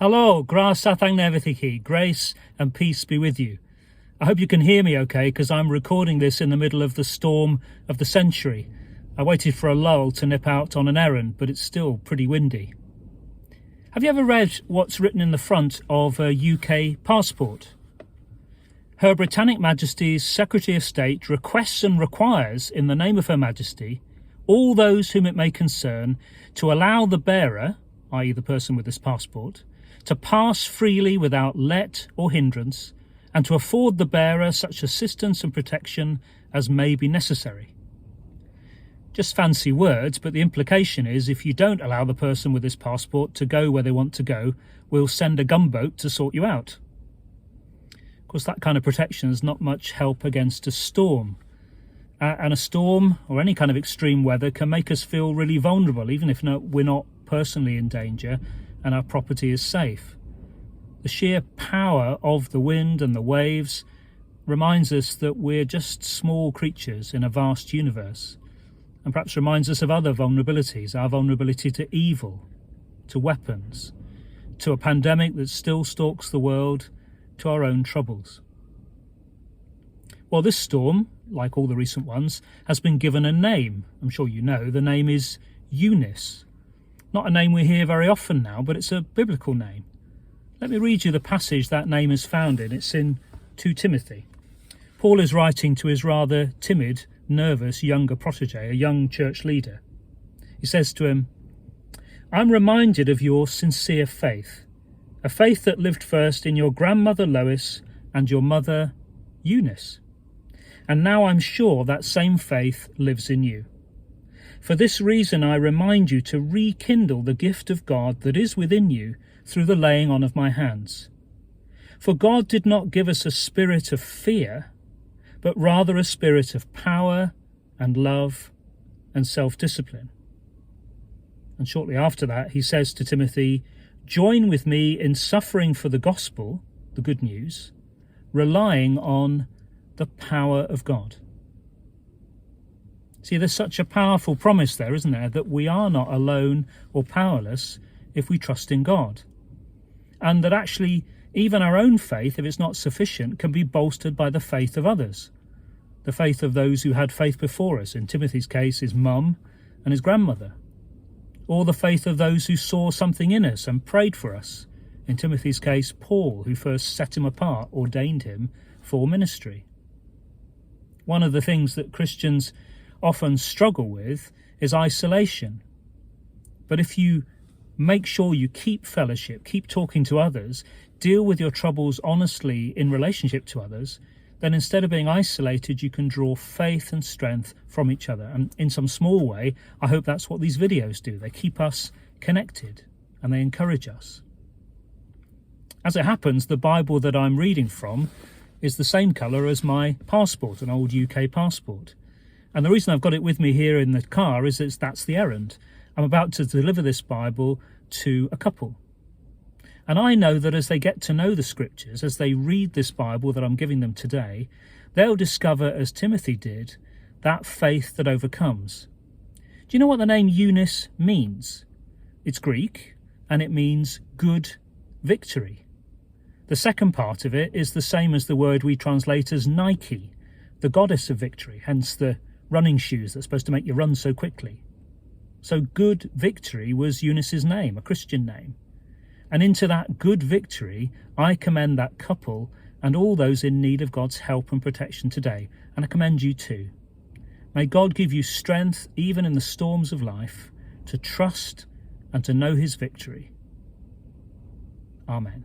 Hello, Gras Sathang Nevithiki. Grace and peace be with you. I hope you can hear me okay, because I'm recording this in the middle of the storm of the century. I waited for a lull to nip out on an errand, but it's still pretty windy. Have you ever read what's written in the front of a UK passport? Her Britannic Majesty's Secretary of State requests and requires, in the name of Her Majesty, all those whom it may concern, to allow the bearer, i.e. the person with this passport, to pass freely without let or hindrance, and to afford the bearer such assistance and protection as may be necessary. Just fancy words, but the implication is if you don't allow the person with this passport to go where they want to go, we'll send a gunboat to sort you out. Of course, that kind of protection is not much help against a storm. And a storm or any kind of extreme weather can make us feel really vulnerable, even if we're not personally in danger and our property is safe. The sheer power of the wind and the waves reminds us that we're just small creatures in a vast universe, and perhaps reminds us of other vulnerabilities, our vulnerability to evil, to weapons, to a pandemic that still stalks the world, to our own troubles. Well, this storm, like all the recent ones, has been given a name. I'm sure you know. The name is Eunice. Not a name we hear very often now, but it's a biblical name. Let me read you the passage that name is found in. It's in 2 Timothy. Paul is writing to his rather timid, nervous younger protege, a young church leader. He says to him, "I'm reminded of your sincere faith, a faith that lived first in your grandmother Lois and your mother Eunice. And now I'm sure that same faith lives in you. For this reason I remind you to rekindle the gift of God that is within you through the laying on of my hands. For God did not give us a spirit of fear, but rather a spirit of power and love and self-discipline." And shortly after that he says to Timothy, "Join with me in suffering for the gospel," the good news, "relying on the power of God." See, there's such a powerful promise there, isn't there, that we are not alone or powerless if we trust in God. And that actually even our own faith, if it's not sufficient, can be bolstered by the faith of others. The faith of those who had faith before us, in Timothy's case his mum and his grandmother. Or the faith of those who saw something in us and prayed for us. In Timothy's case, Paul, who first set him apart, ordained him for ministry. One of the things that Christians often struggle with is isolation. But if you make sure you keep fellowship, keep talking to others, deal with your troubles honestly in relationship to others, then instead of being isolated, you can draw faith and strength from each other. And in some small way, I hope that's what these videos do. They keep us connected and they encourage us. As it happens, the Bible that I'm reading from is the same colour as my passport, an old UK passport. And the reason I've got it with me here in the car is that's the errand. I'm about to deliver this Bible to a couple. And I know that as they get to know the scriptures, as they read this Bible that I'm giving them today, they'll discover, as Timothy did, that faith that overcomes. Do you know what the name Eunice means? It's Greek, and it means good victory. The second part of it is the same as the word we translate as Nike, the goddess of victory, hence the running shoes that's supposed to make you run so quickly. So good victory was Eunice's name, a Christian name. And into that good victory, I commend that couple and all those in need of God's help and protection today. And I commend you too. May God give you strength, even in the storms of life, to trust and to know his victory. Amen.